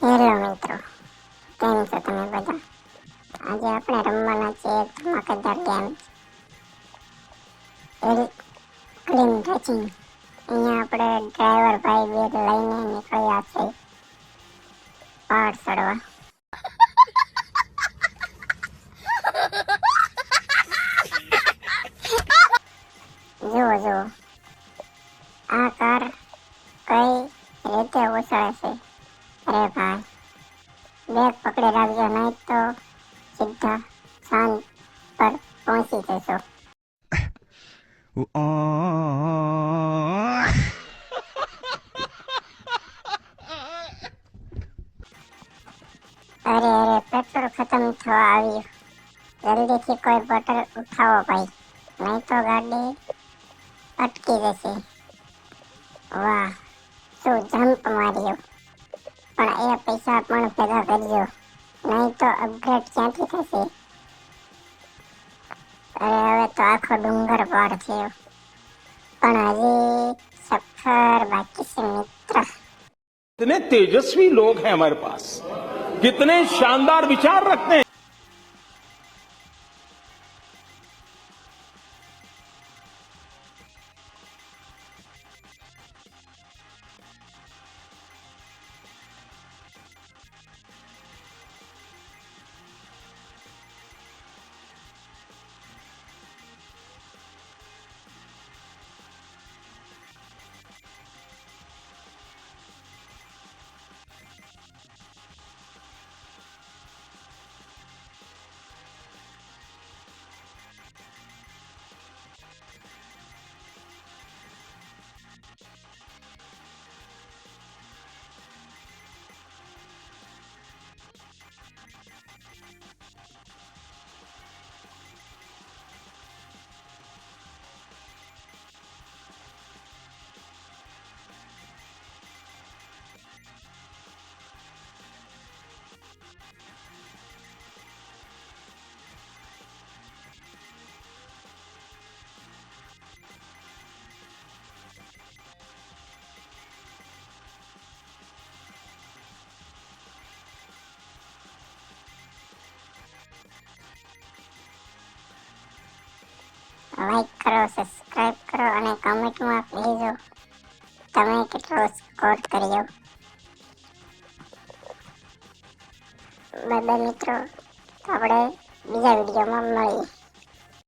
Hello મિત્રો, કેમ છો તમે બધા? આજે આપણે રમવાના છે એક ધમાકેદાર ગેમ ક્લીન ટચિંગ. અહીંયા આપણે ડ્રાઈવર ભાઈ બેગ લઈને નીકળ્યા છે પહાડ ચડવા. જુઓ જુઓ, આ કાર કઈ રીતે ઉછળે છે. અરે ભાઈ, બેગ પકડી રાખજો, નહીં તો સીધા ચાંદ પર પહોંચી જશો. અરે પેટ્રોલ ખતમ થવા આવ્યું. જલ્દીથી કોઈ બોટલ ઉઠાવો ભાઈ, નહીં તો ગાડી અટકી જશે. વાહ, શું જમ્પ માર્યો! પણ એ પૈસા પણ ભેગા કરજો, નહીં તો અપગ્રેડ ક્યાંથી થશે. અરે હવે તો આખો ડુંગર પાર થયો, પણ હજી સફર બાકી છે મિત્ર. कितने तेजस्वी लोग हैं हमारे पास, कितने शानदार विचार रखते हैं। લાઈક કરો, સબસ્ક્રાઇબ કરો અને કમેન્ટમાં કહેજો તમે કેટલો સ્કોર કર્યો. બાય બાય મિત્રો, આપણે બીજા વિડીયોમાં મળીએ.